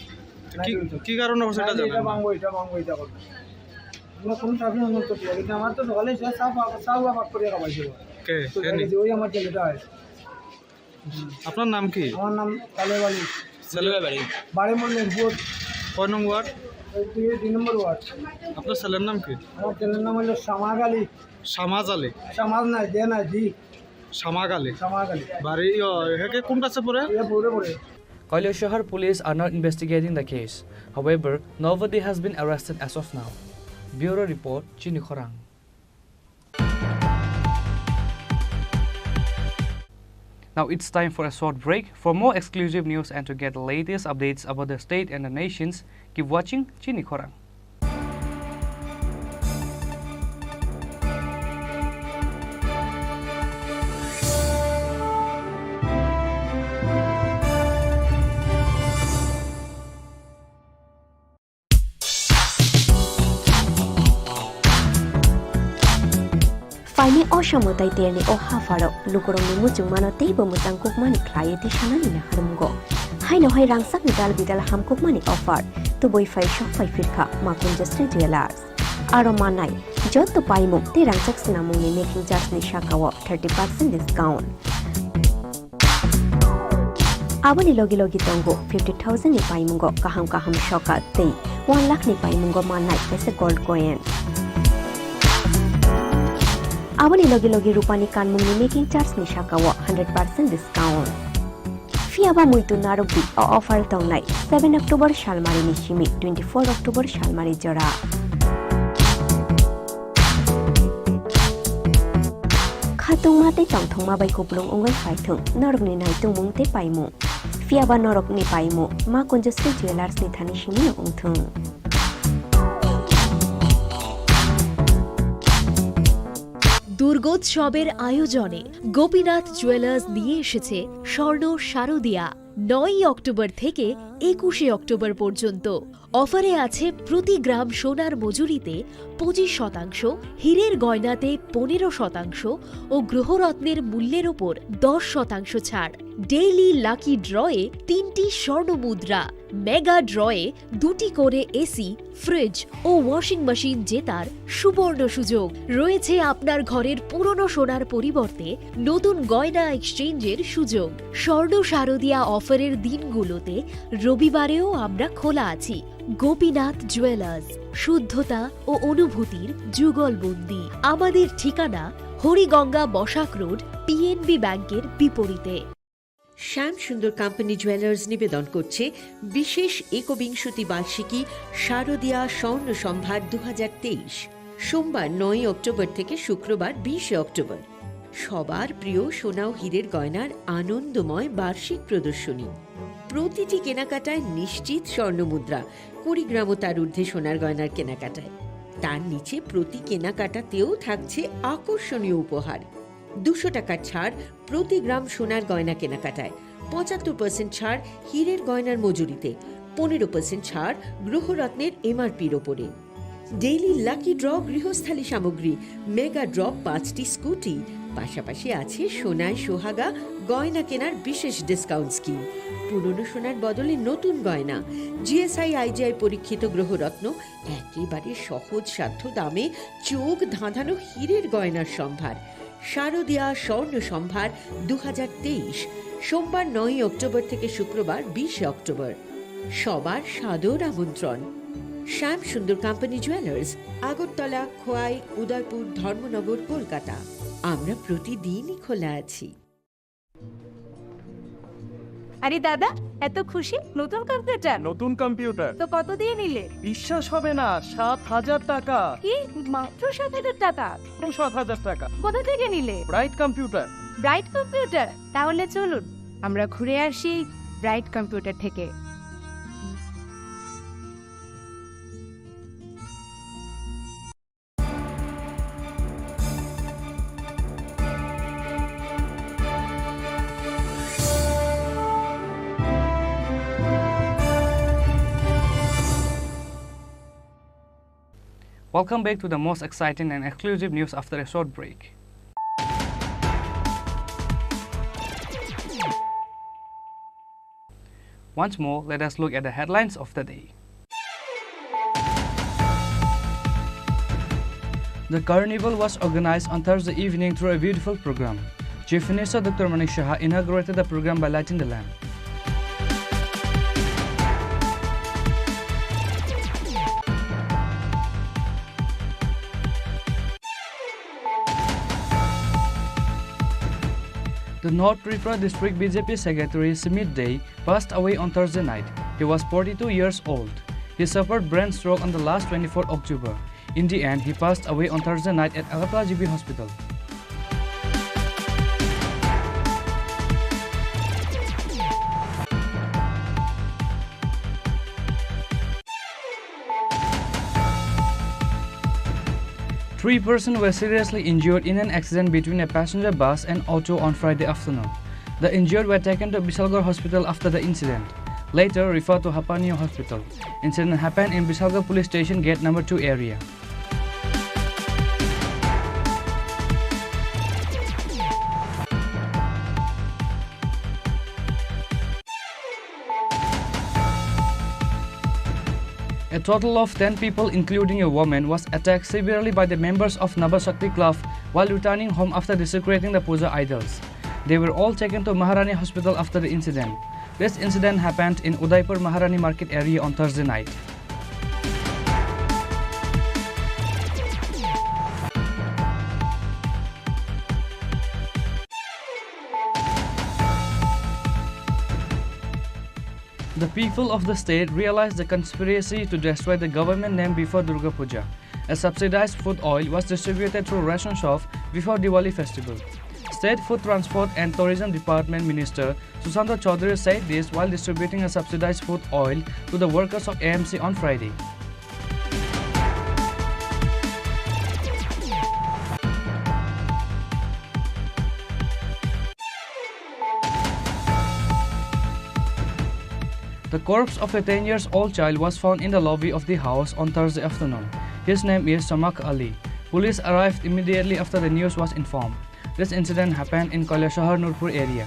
Speaker 8: কি কারণে সেটা জানেন?
Speaker 9: এটা ভাঙবো এটা ভাঙবো এটা করবো কোনো চাকরি তো কিন্তু আমার তো সকালে চাও পাক করে খাবাইছে ওই আমার ছেলেটা হয়।
Speaker 8: আপনার নাম কি?
Speaker 9: আমার নাম কালেব আলী।
Speaker 8: ছেলের বাড়ি?
Speaker 9: বাড়ি মনে বোধ।
Speaker 8: কয় নং ওয়ার্ড?
Speaker 9: 2 নম্বর ওয়ার্ড।
Speaker 8: আপনার ছেলের নাম কি?
Speaker 9: আমার ছেলের নাম হলো সামাজ আলী।
Speaker 8: সামাজ আলী?
Speaker 9: সামাজ নাই দে নাই জি
Speaker 8: সামাগ আলী।
Speaker 9: সামাজ আলী
Speaker 8: বাড়ি হেকে কোন কাছে পড়ে?
Speaker 9: পড়ে পড়ে।
Speaker 4: Kailashahar police are not investigating the case. However, nobody has been arrested as of now. Bureau Report, Chini Khorang. Now it's time for a short break. For more exclusive news and to get the latest updates about the state and the nations, keep watching Chini Khorang.
Speaker 1: Faini Oshamotai Terni O Hafaro, Lukuroni Mujumano Table Mutangkuk Mani Clienti Shanalina Harumgo. Haino Hai Rangsak Nidal Vidal Hamkuk Mani offer to boy Fai Shop Fai Firka, Makun Justri Jewelers. Aromanai, Joto Paimu, the Rangsak Sinamuni making just Nishakawa 30% discount. Abani Logi Logi Tongo 50,000 ni Paimungo, Kaham Shoka, Tay, 1 lakh ni Paimungo Manai as a gold coin. Abani Logi Logi Rupani Kanmuni making charge ni Shakawa 100% discount. Fiaba Muito Narubi offer Tongnai 7 October Shalmari Nishimi 24 October Shalmari Jora. Khatung Mate Tongthongma by Kuplung Ungai Faitung Norok ni Naitung Mungte Paimu. Fiaba Norok ni Paimu Ma Conjustri Jewelers ni Thanishimi Ungtung.
Speaker 14: দুর্গোৎসবের আয়োজনে Gopinath jewellers নিয়ে এসেছে স্বর্ণ শারদিয়া 9 October থেকে 21 October পর্যন্ত। অফারে আছে প্রতি গ্রাম সোনার মজুরিতে 25%, হীরের গয়নাতে 15% ও গ্রহরত্নের মূল্যের ওপর 10% ছাড়। ডেইলি লাকি ড্রয়ে 3টি স্বর্ণ মুদ্রা, মেগা ড্রয়ে 2টি করে এসি, ফ্রিজ ও ওয়াশিং মেশিন জেতার সুবর্ণ সুযোগ রয়েছে। আপনার ঘরের পুরনো সোনার পরিবর্তে নতুন গয়না এক্সচেঞ্জের সুযোগ। স্বর্ণ শারদিয়া অফারের দিনগুলোতে রবিবারেও আমরা খোলা আছি। গোপীনাথ জুয়েলার্স, শুদ্ধতা ও অনুভূতির যুগলবন্দি। আমাদের ঠিকানা হরিগঙ্গা বসাক রোড, পিএনবি ব্যাংকের বিপরীতে।
Speaker 15: শ্যাম সুন্দর কোম্পানি জুয়েলার্স নিবেদন করছে বিশেষ একবিংশতি বার্ষিকী শারদিয়া স্বর্ণ সম্ভার 2023, সোমবার 9 অক্টোবর থেকে শুক্রবার 20 অক্টোবর। সবার প্রিয় সোনা ও হীরের গয়নার আনন্দময় বার্ষিক প্রদর্শনী। প্রতিটি কেনাকাটায় নিশ্চিত স্বর্ণ মুদ্রা, 20 গ্রাম ও তার ঊর্ধ্বে সোনার গয়নার কেনাকাটায়। তার নিচে প্রতি কেনাকাটাতেও থাকছে আকর্ষণীয় উপহার। 200 টাকার ছাড় প্রতি গ্রাম সোনার গয়না কেনাকাটায়, 75% ছাড় হীরের গয়নার মজুরিতে, 15% ছাড় গ্রহরত্নের এমআরপির ওপরে। ডেইলি লাকি ড্র গৃহস্থালী সামগ্রী, মেগা ড্র 5টি স্কুটি, পাশাপাশি আছে সোনায় সোহাগা গয়না কেনার বিশেষ ডিসকাউন্ট স্কিম। পুরনো সোনার বদলে নতুন গয়না, জিএসআই আইজিআই পরীক্ষিত গ্রহরত্ন, একেবারে সহজ সাধ্য দামে চোখ ধাঁধানো হীরের গয়নার সম্ভার। শারদিয়া স্বর্ণ সম্ভার 2023, সোমবার 9 অক্টোবর থেকে শুক্রবার 20 অক্টোবর। সবার সাদর আমন্ত্রণ। শ্যাম সুন্দর কোম্পানি জুয়েলার্স, আগরতলা, খোয়াই, উদয়পুর, ধর্মনগর, কলকাতা। আমরা প্রতিদিনই খোলা আছি।
Speaker 16: আরে দাদা, এত খুশি? নতুন কম্পিউটার?
Speaker 17: নতুন কম্পিউটার
Speaker 16: তো কত দিয়ে নিলে?
Speaker 17: বিশ্বাস হবে না, 7,000 টাকা।
Speaker 16: কি, মাত্র 7,000 টাকা?
Speaker 17: 7,000 টাকা।
Speaker 16: কোথা থেকে নিলে?
Speaker 17: Bright computer.
Speaker 16: Bright computer? তাহলে চলুন আমরা ঘুরে আসি ব্রাইট কম্পিউটার থেকে।
Speaker 4: Welcome back to the most exciting and exclusive news after a short break. Once more, let us look at the headlines of the day. The carnival was organized on Thursday evening through a beautiful program. Chief Minister Dr. Manik Shah inaugurated the program by lighting the lamp. The North Tripura District BJP Secretary Smith Day passed away on Thursday night. He was 42 years old. He suffered brain stroke on the last 24 October. In the end, he passed away on Thursday night at Agatha GB Hospital. Three persons were seriously injured in an accident between a passenger bus and auto on Friday afternoon. The injured were taken to Bisalgarh Hospital after the incident, later referred to Hapanio Hospital. Incident happened in Bisalgarh Police Station Gate number 2 area. A total of 10 people, including a woman, was attacked severely by the members of Nabashakti Club while returning home after desecrating the puja idols. They were all taken to Maharani Hospital after the incident. This incident happened in Udaipur Maharani Market area on Thursday night. The people of the state realized the conspiracy to destroy the government name before Durga Puja. A subsidized food oil was distributed through ration shop before Diwali festival. State Food Transport and Tourism Department Minister Susanta Chaudhary said this while distributing a subsidized food oil to the workers of AMC on Friday. The corpse of a 10-year-old child was found in the lobby of the house on Thursday afternoon. His name is Samak Ali. Police arrived immediately after the news was informed. This incident happened in Kailashahar Nurpur area.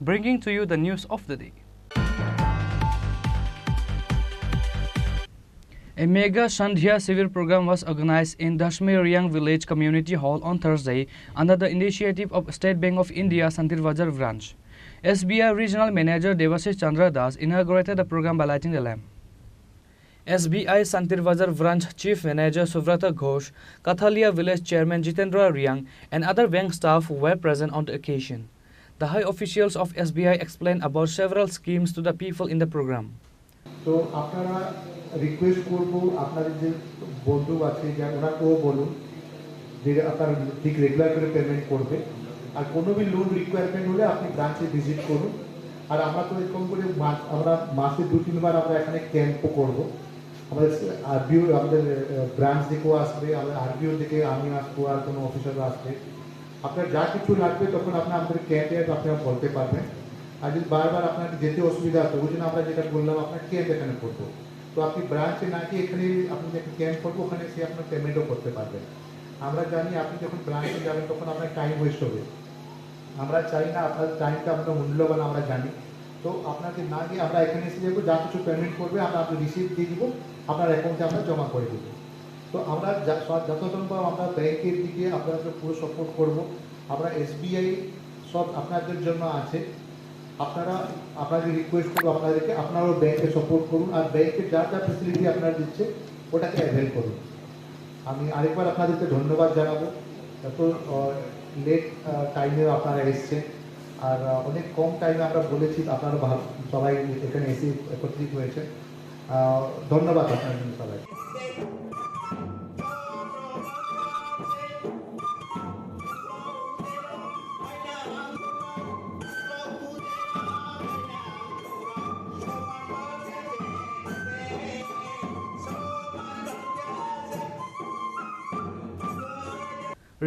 Speaker 4: Bringing to you the news of the day. A mega Sandhya Civil program was organized in Dashmi-Riang Village Community Hall on Thursday under the initiative of State Bank of India Santirbajar branch. SBI Regional Manager Devashish Chandra Das inaugurated the program by lighting the lamp. SBI Santirbajar branch Chief Manager Suvrata Ghosh, Kathalia Village Chairman Jitendra Riang and other bank staff were present on the occasion. The high officials of SBI explained about several schemes to the people in the program.
Speaker 5: So আপনারা request করব আপনাদের যে বন্ধু আছে যা ওনাকেও বলুন যে আপনারা ঠিক রেগুলার করে পেমেন্ট করবে আর কোনো भी লোন রিকোয়ারমেন্ট হলে আপনি ব্রাঞ্চে ভিজিট করুন আর আমরা তো এরকম করে আমরা মাসে 2-3 বার আমরা এখানে ক্যাম্পও করব আমাদের আরবিও আমাদের ব্রাঞ্চ থেকেও আসবে আমাদের আরবিও থেকে আমি আসবো আর কোনো অফিসাররা আসবে আপনার যা কিছু লাগবে তখন আপনি আমাদের ক্যাম্পে আপনারা বলতে পারবেন আর যদি বারবার আপনাকে যেতে অসুবিধা হতো ওই জন্য আমরা যেটা বললাম আপনার ক্যাম্প এখানে করবো তো আপনি ব্রাঞ্চে না গিয়ে এখানে আপনি যে ক্যাম্প করবো ওখানে সে আপনার পেমেন্টও করতে পারবেন আমরা জানি আপনি যখন ব্রাঞ্চে যাবেন তখন আপনার টাইম ওয়েস্ট হবে আমরা চাই না আপনার টাইমটা আপনার মূল্যবান আমরা জানি তো আপনাকে না গিয়ে আমরা এখানে এসে যাবো যা কিছু পেমেন্ট করবে আমরা আপনার রিসিপ্ট দিয়ে দিব আপনার অ্যাকাউন্টে আমরা জমা করে দেবো তো আমরা যত সম্ভব আমরা ব্যাংকের দিকে আপনাদেরকে পুরো সাপোর্ট করব আমরা এসবিআই সব আপনাদের জন্য আছে আপনারা আপনাদের রিকোয়েস্ট করবো আপনাদেরকে আপনারাও ব্যাংকে সাপোর্ট করুন আর ব্যাংকের যা যা ফেসিলিটি আপনারা দিচ্ছে ওটাকে অ্যাভেল করুন আমি আরেকবার আপনাদেরকে ধন্যবাদ জানাবো এত লেট টাইমেও আপনারা এসছেন আর অনেক কম টাইমে আমরা বলেছি আপনারা সবাই এখানে এসে একত্রিত হয়েছে ধন্যবাদ আপনার জন্য সবাই।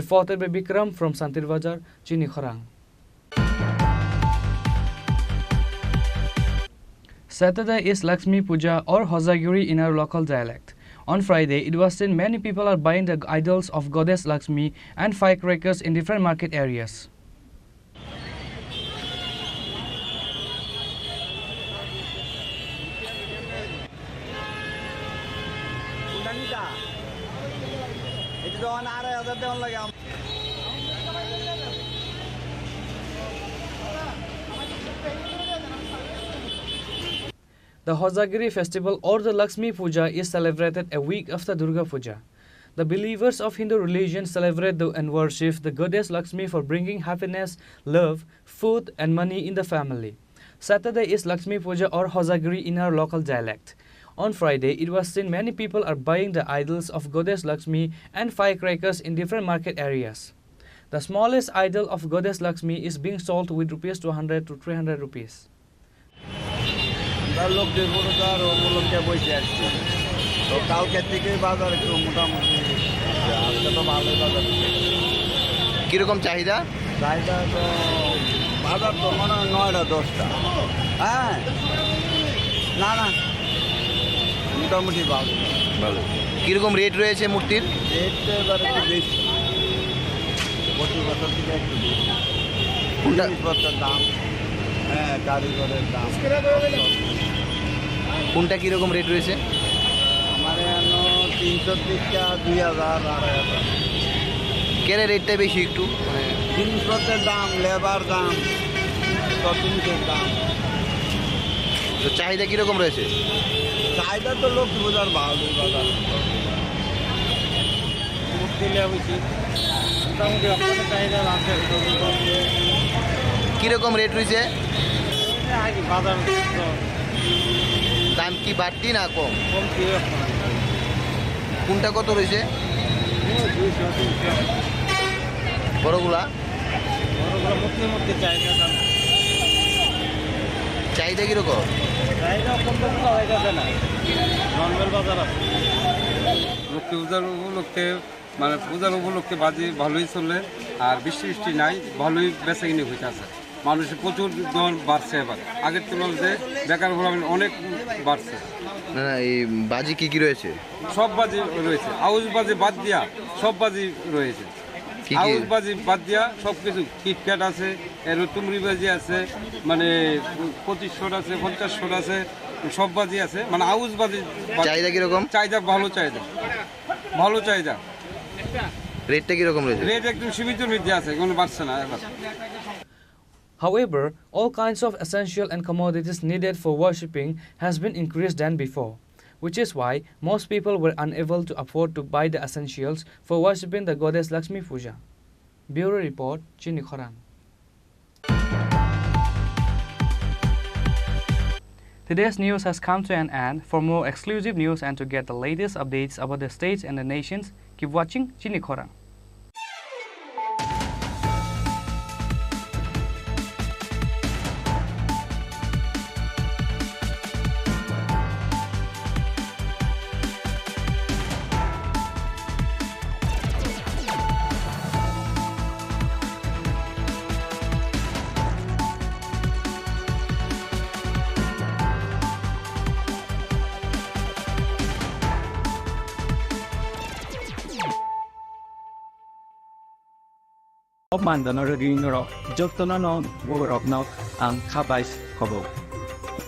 Speaker 4: Reported by Bikram from Santir Bazar, Chini Khorang. Saturday is Lakshmi Puja or Hozagiri in our local dialect. On Friday, it was seen many people are buying the idols of goddess Lakshmi and firecrackers in different market areas. The Hozagiri festival or the Lakshmi Puja is celebrated a week after Durga Puja. The believers of Hindu religion celebrate and worship the goddess Lakshmi for bringing happiness, love, food and money in the family. Saturday is Lakshmi Puja or Hozagiri in our local dialect. On Friday, it was seen many people are buying the idols of goddess Lakshmi and firecrackers in different market areas. The smallest idol of goddess Lakshmi is being sold with rupees 200 to 300 rupees.
Speaker 10: কিরকম চাহিদা?
Speaker 11: চাহিদা তো বাজার তো মনে হয় 9টা 10টা। হ্যাঁ না না মোটামুটি ভালো ভালো।
Speaker 10: কিরকম রেট রয়েছে মূর্তির?
Speaker 11: রেট তো এবার একটু বেশি, প্রতি বছর থেকে একটু বেশি। জিনিসপত্রের দাম, হ্যাঁ কারিগরের দাম।
Speaker 10: কোনটা কিরকম রেট রয়েছে?
Speaker 11: আমার এখানে 330 টাকা, 2000, 2500।
Speaker 10: কেন রেটটা বেশি একটু?
Speaker 11: জিনিসপত্রের দাম, লেবার দাম, সব জিনিসের দাম।
Speaker 10: তো চাহিদা কিরকম রয়েছে?
Speaker 11: চাহিদা তো লক্ষ্মী পূজার ভালো বাজার দিলে হয়েছে মোটামুটি আপনাদের চাহিদা আছে।
Speaker 10: কিরকম রেট রয়েছে?
Speaker 11: বাজার
Speaker 10: দাম কি বাড়তি না কম?
Speaker 11: কম কি
Speaker 10: কোনটা কত রয়েছে? বড়গুলা
Speaker 11: মধ্যে মধ্যে চাহিদা দাম।
Speaker 10: চাহিদা কিরকম?
Speaker 11: চাহিদা কম কম হয়ে যাবে না, নর্মাল বাজার আছে। লক্ষ্মী পূজার উপলক্ষে মানে পূজার উপলক্ষে বাজি ভালোই চলে, আর বৃষ্টি নাই, ভালোই বেচা কিনে হইতে আছে। মানুষের প্রচুর দল বাড়ছে এবার, আগের তুলনায় বেকার অনেক বাড়ছে।
Speaker 10: না না, এই বাজি কি কি রয়েছে?
Speaker 11: সব বাজি রয়েছে, আউশ বাজি বাদ দিয়া সব বাজি রয়েছে। আউশ বাজি বাদ দিয়া সব কিছু, কিটক্যাট আছে, এর তুমরি বাজি আছে, মানে 2500 আছে, 5000 আছে, সব বাজি আছে, মানে আউশ বাজি।
Speaker 10: চাহিদা কিরকম?
Speaker 11: চাহিদা ভালো, চাহিদা ভালো, চাহিদা।
Speaker 10: রেটটা কিরকম রয়েছে?
Speaker 11: রেট একদম সীমিতের মধ্যে আছে, কোনো বাড়ছে না এখন।
Speaker 4: However, all kinds of essential and commodities needed for worshipping has been increased than before, which is why most people were unable to afford to buy the essentials for worshipping the goddess Lakshmi Puja. Bureau Report, Chini Khorang. Today's news has come to an end. For more exclusive news and to get the latest updates about the states and the nations, keep watching Chini Khorang.
Speaker 2: Mandan raging rock, Joktono, Worok now, and Kabais Kobo.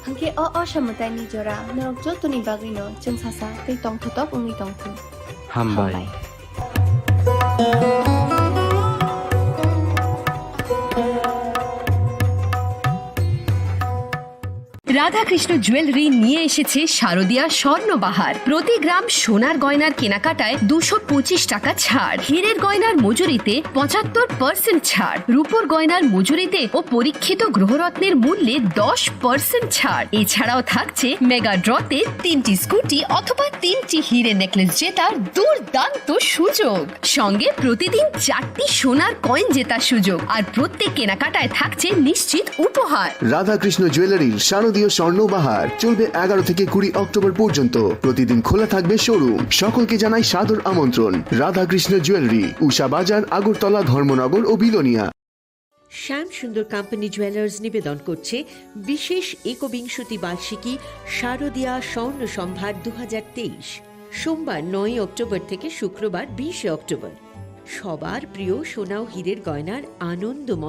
Speaker 3: Hangke o samutai ni jora norok jotoni bagino jeung sasa tei tong thotop ungi tong tu.
Speaker 2: Hambai.
Speaker 14: Radhakrishna jewellery নিয়ে এসেছে শারদীয়া স্বর্ণবাহার। প্রতি গ্রাম সোনার গয়নার কেনাকাটায় 225 টাকা ছাড়, হীরের গয়নার মজুরিতে 75% ছাড়, রূপোর গয়নার মজুরিতে ও পরীক্ষিত গ্রহরত্নের মূল্যে 10% ছাড়। এছাড়াও থাকছে মেগা ড্রতে 3টি স্কুটি অথবা 3টি হীরে নেকলেস জেতার দুর্দান্ত সুযোগ, সঙ্গে প্রতিদিন 4টি সোনার কয়েন জেতার সুযোগ, আর প্রত্যেক কেনাকাটায় থাকছে নিশ্চিত উপহার।
Speaker 18: রাধাকৃষ্ণ জুয়েলারির শারদীয় স্বর্ণবাহার চলবে 11 থেকে 20 অক্টোবর পর্যন্ত। প্রতিদিন খোলা থাকবে শোরুম। সকলকে জানাই সাদর আমন্ত্রণ। রাধাকৃষ্ণ জুয়েলারি, উষা বাজার, আগরতলা, ধর্মনগর ও বিলোনিয়া।
Speaker 15: শ্যাম সুন্দর কোম্পানি জুয়েলার্স নিবেদন করছে বিশেষ একবিংশতি বার্ষিকী শারদীয়া স্বর্ণ সম্ভার 2023, সোমবার 9 অক্টোবর থেকে শুক্রবার 20 অক্টোবর। সবার প্রিয় সোনা ও হীরের গয়নার আনন্দময়